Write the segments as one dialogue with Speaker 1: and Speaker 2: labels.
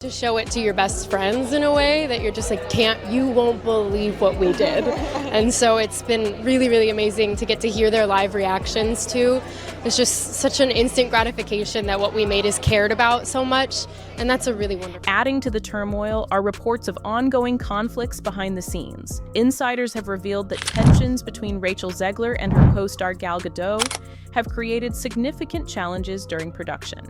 Speaker 1: To show it to your best friends in a way that you're just like, you won't believe what we did. And so it's been really, really amazing to get to hear their live reactions too. It's just such an instant gratification that what we made is cared about so much. And that's a really wonderful.
Speaker 2: Adding to the turmoil are reports of ongoing conflicts behind the scenes. Insiders have revealed that tensions between Rachel Zegler and her co-star Gal Gadot have created significant challenges during production.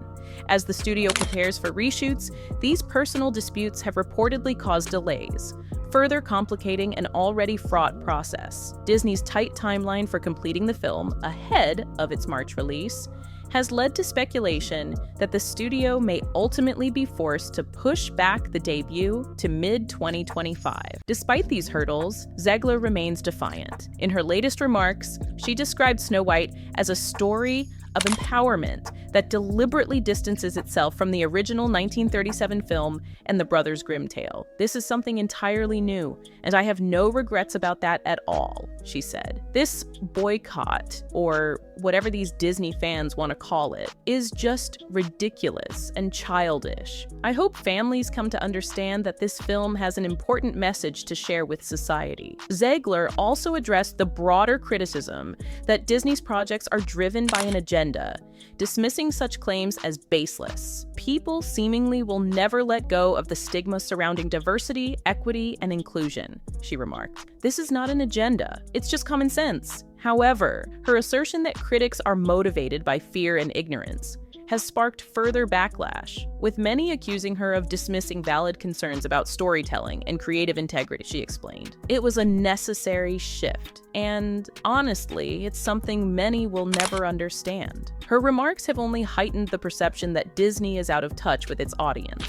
Speaker 2: As the studio prepares for reshoots, these personal disputes have reportedly caused delays, further complicating an already fraught process. Disney's tight timeline for completing the film ahead of its March release has led to speculation that the studio may ultimately be forced to push back the debut to mid-2025. Despite these hurdles, Zegler remains defiant. In her latest remarks, she described Snow White as a story of empowerment that deliberately distances itself from the original 1937 film and the Brothers Grimm tale. This is something entirely new, and I have no regrets about that at all, she said. This boycott, or whatever these Disney fans want to call it, is just ridiculous and childish. I hope families come to understand that this film has an important message to share with society. Zegler also addressed the broader criticism that Disney's projects are driven by an agenda, dismissing such claims as baseless. People seemingly will never let go of the stigma surrounding diversity, equity, and inclusion, she remarked. This is not an agenda, it's just common sense. However, her assertion that critics are motivated by fear and ignorance has sparked further backlash, with many accusing her of dismissing valid concerns about storytelling and creative integrity, she explained. It was a necessary shift, and honestly, it's something many will never understand. Her remarks have only heightened the perception that Disney is out of touch with its audience.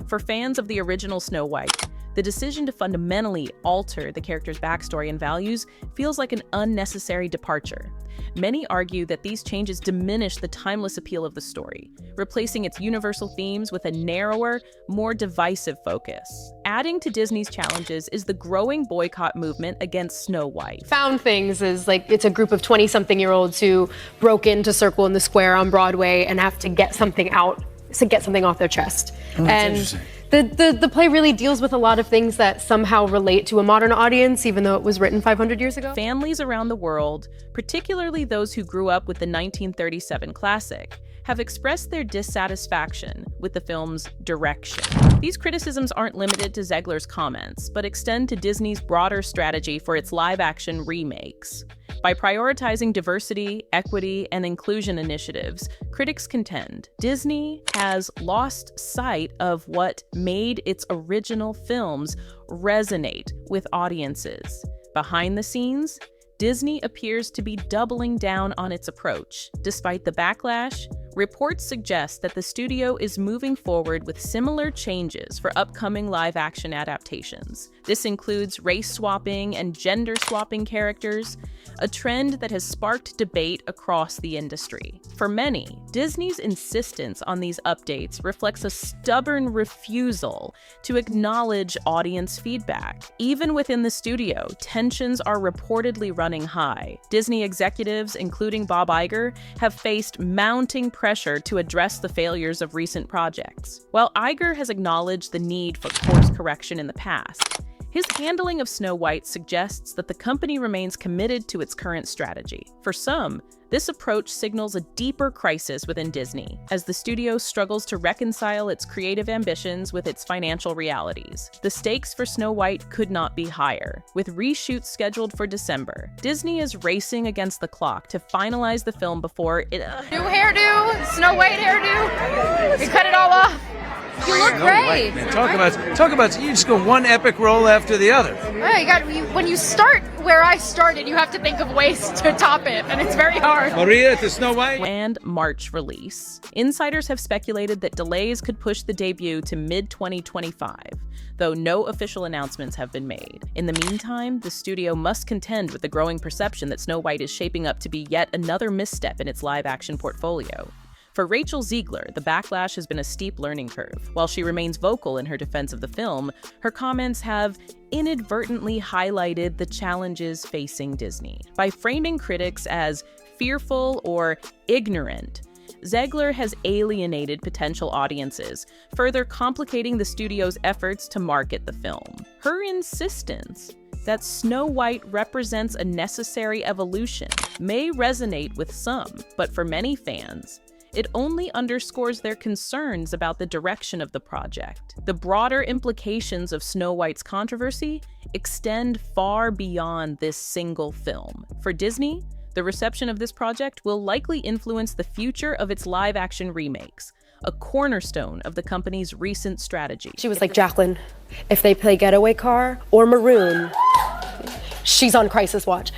Speaker 2: For fans of the original Snow White, the decision to fundamentally alter the character's backstory and values feels like an unnecessary departure. Many argue that these changes diminish the timeless appeal of the story, replacing its universal themes with a narrower, more divisive focus. Adding to Disney's challenges is the growing boycott movement against Snow White.
Speaker 1: Found Things is like, it's a group of 20-something-year-olds who broke into Circle in the Square on Broadway and have to get something out, to get something off their chest.
Speaker 3: Interesting.
Speaker 1: The play really deals with a lot of things that somehow relate to a modern audience, even though it was written 500 years ago.
Speaker 2: Families around the world, particularly those who grew up with the 1937 classic, have expressed their dissatisfaction with the film's direction. These criticisms aren't limited to Zegler's comments, but extend to Disney's broader strategy for its live-action remakes. By prioritizing diversity, equity, and inclusion initiatives, critics contend Disney has lost sight of what made its original films resonate with audiences. Behind the scenes, Disney appears to be doubling down on its approach. Despite the backlash, reports suggest that the studio is moving forward with similar changes for upcoming live-action adaptations. This includes race-swapping and gender-swapping characters, a trend that has sparked debate across the industry. For many, Disney's insistence on these updates reflects a stubborn refusal to acknowledge audience feedback. Even within the studio, tensions are reportedly running high. Disney executives, including Bob Iger, have faced mounting pressure to address the failures of recent projects. While Iger has acknowledged the need for course correction in the past, his handling of Snow White suggests that the company remains committed to its current strategy. For some, this approach signals a deeper crisis within Disney, as the studio struggles to reconcile its creative ambitions with its financial realities. The stakes for Snow White could not be higher. With reshoots scheduled for December, Disney is racing against the clock to finalize the film before it...
Speaker 4: New hairdo, Snow White hairdo. We cut it all off. You look great.
Speaker 3: Man, talk about you just go one epic role after the other.
Speaker 4: When you start where I started, you have to think of ways to top it, and it's very hard.
Speaker 3: Maria to Snow White.
Speaker 2: And March release. Insiders have speculated that delays could push the debut to mid-2025, though no official announcements have been made. In the meantime, the studio must contend with the growing perception that Snow White is shaping up to be yet another misstep in its live-action portfolio. For Rachel Zegler, the backlash has been a steep learning curve. While she remains vocal in her defense of the film, her comments have inadvertently highlighted the challenges facing Disney. By framing critics as fearful or ignorant, Zegler has alienated potential audiences, further complicating the studio's efforts to market the film. Her insistence that Snow White represents a necessary evolution may resonate with some, but for many fans, it only underscores their concerns about the direction of the project. The broader implications of Snow White's controversy extend far beyond this single film. For Disney, the reception of this project will likely influence the future of its live-action remakes, a cornerstone of the company's recent strategy.
Speaker 1: She was like, Jacqueline, if they play Getaway Car or Maroon, she's on crisis watch.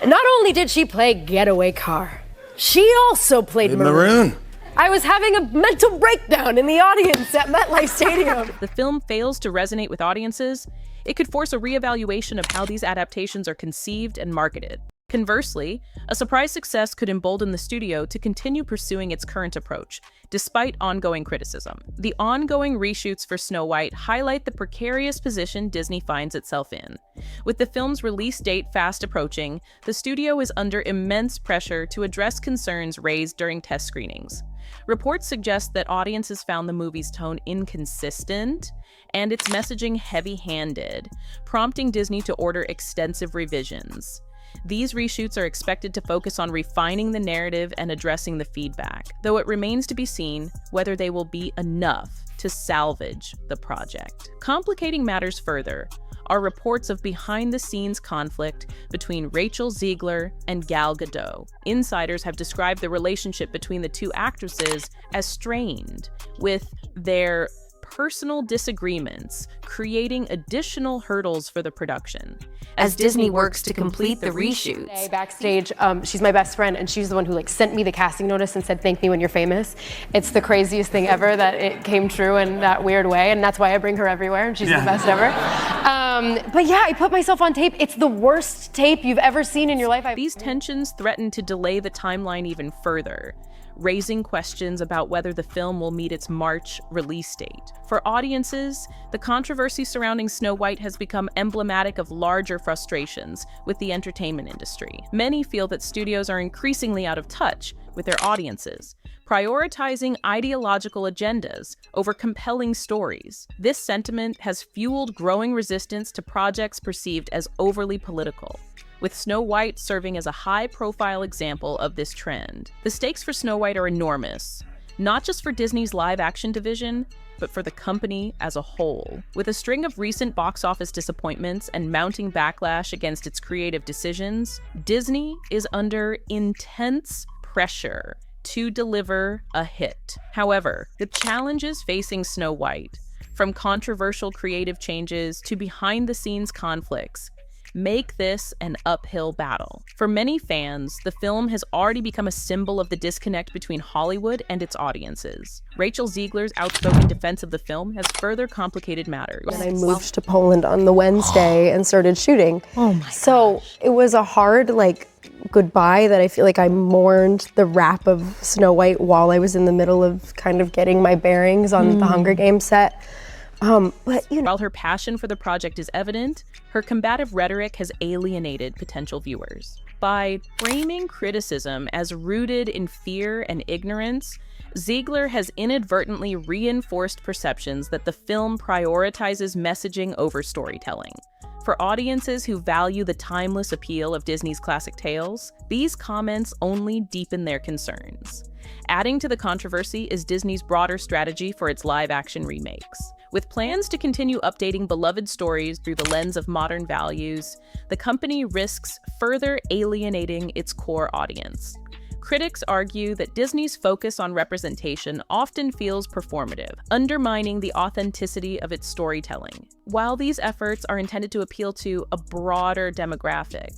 Speaker 1: Not only did she play Getaway Car, she also played Maroon. I was having a mental breakdown in the audience at MetLife Stadium.
Speaker 2: If the film fails to resonate with audiences, it could force a reevaluation of how these adaptations are conceived and marketed. Conversely, a surprise success could embolden the studio to continue pursuing its current approach, despite ongoing criticism. The ongoing reshoots for Snow White highlight the precarious position Disney finds itself in. With the film's release date fast approaching, the studio is under immense pressure to address concerns raised during test screenings. Reports suggest that audiences found the movie's tone inconsistent and its messaging heavy-handed, prompting Disney to order extensive revisions. These reshoots are expected to focus on refining the narrative and addressing the feedback, though it remains to be seen whether they will be enough to salvage the project. Complicating matters further are reports of behind-the-scenes conflict between Rachel Zegler and Gal Gadot. Insiders have described the relationship between the two actresses as strained, with their personal disagreements creating additional hurdles for the production.
Speaker 5: As Disney works to complete the reshoots.
Speaker 1: Backstage, she's my best friend, and she's the one who sent me the casting notice and said, "Thank me when you're famous." It's the craziest thing ever that it came true in that weird way, and that's why I bring her everywhere, and she's the best ever. But yeah, I put myself on tape. It's the worst tape you've ever seen in your life.
Speaker 2: These tensions threaten to delay the timeline even further, raising questions about whether the film will meet its March release date. For audiences, the controversy surrounding Snow White has become emblematic of larger frustrations with the entertainment industry. Many feel that studios are increasingly out of touch with their audiences, prioritizing ideological agendas over compelling stories. This sentiment has fueled growing resistance to projects perceived as overly political, with Snow White serving as a high-profile example of this trend. The stakes for Snow White are enormous, not just for Disney's live-action division, but for the company as a whole. With a string of recent box office disappointments and mounting backlash against its creative decisions, Disney is under intense pressure to deliver a hit. However, the challenges facing Snow White, from controversial creative changes to behind-the-scenes conflicts, make this an uphill battle. For many fans, the film has already become a symbol of the disconnect between Hollywood and its audiences. Rachel Zegler's outspoken defense of the film has further complicated matters.
Speaker 1: And I moved to Poland on the Wednesday and started shooting.
Speaker 5: Oh my
Speaker 1: So it was a hard, goodbye that I feel like I mourned the wrap of Snow White while I was in the middle of kind of getting my bearings on the Hunger Games set. But
Speaker 2: While her passion for the project is evident, her combative rhetoric has alienated potential viewers. By framing criticism as rooted in fear and ignorance, Zegler has inadvertently reinforced perceptions that the film prioritizes messaging over storytelling. For audiences who value the timeless appeal of Disney's classic tales, these comments only deepen their concerns. Adding to the controversy is Disney's broader strategy for its live-action remakes. With plans to continue updating beloved stories through the lens of modern values, the company risks further alienating its core audience. Critics argue that Disney's focus on representation often feels performative, undermining the authenticity of its storytelling. While these efforts are intended to appeal to a broader demographic,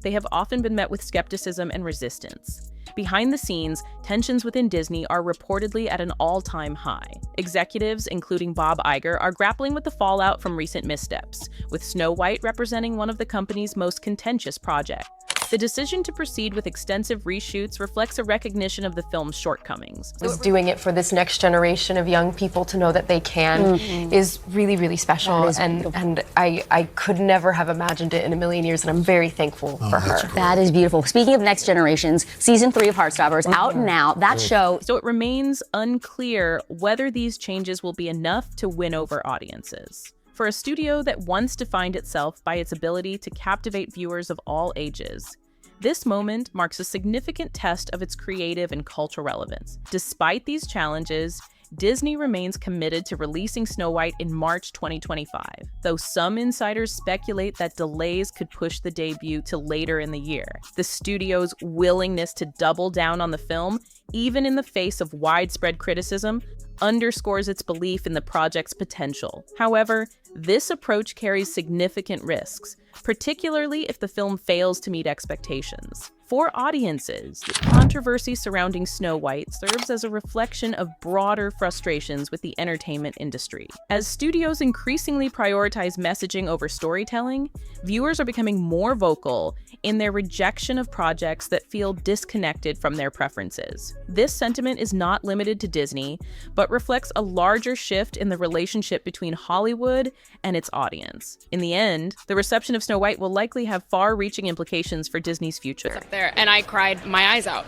Speaker 2: they have often been met with skepticism and resistance. Behind the scenes, tensions within Disney are reportedly at an all-time high. Executives, including Bob Iger, are grappling with the fallout from recent missteps, with Snow White representing one of the company's most contentious projects. The decision to proceed with extensive reshoots reflects a recognition of the film's shortcomings.
Speaker 1: Was doing it for this next generation of young people to know that they can is really, really special. And I could never have imagined it in a million years, and I'm very thankful for her.
Speaker 6: That is beautiful. Speaking of next generations, season 3 of Heartstoppers out now. That show.
Speaker 2: So it remains unclear whether these changes will be enough to win over audiences. For a studio that once defined itself by its ability to captivate viewers of all ages, this moment marks a significant test of its creative and cultural relevance. Despite these challenges, Disney remains committed to releasing Snow White in March 2025, though some insiders speculate that delays could push the debut to later in the year. The studio's willingness to double down on the film, even in the face of widespread criticism, underscores its belief in the project's potential. However, this approach carries significant risks, particularly if the film fails to meet expectations. For audiences, the controversy surrounding Snow White serves as a reflection of broader frustrations with the entertainment industry. As studios increasingly prioritize messaging over storytelling, viewers are becoming more vocal in their rejection of projects that feel disconnected from their preferences. This sentiment is not limited to Disney, but reflects a larger shift in the relationship between Hollywood and its audience. In the end, the reception of Snow White will likely have far-reaching implications for Disney's future.
Speaker 4: And I cried my eyes out.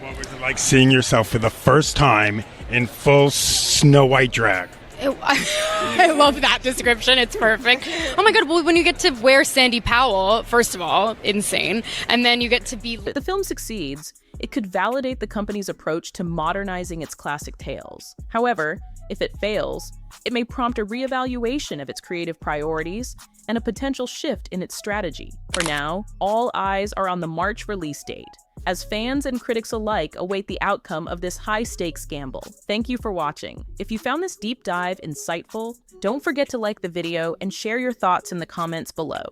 Speaker 7: What was it like seeing yourself for the first time in full Snow White drag?
Speaker 4: I love that description. It's perfect. Oh my God, well, when you get to wear Sandy Powell, first of all, insane. And then you get to be...
Speaker 2: If the film succeeds, it could validate the company's approach to modernizing its classic tales. However, if it fails, it may prompt a reevaluation of its creative priorities and a potential shift in its strategy. For now, all eyes are on the March release date, as fans and critics alike await the outcome of this high-stakes gamble. Thank you for watching. If you found this deep dive insightful, don't forget to like the video and share your thoughts in the comments below.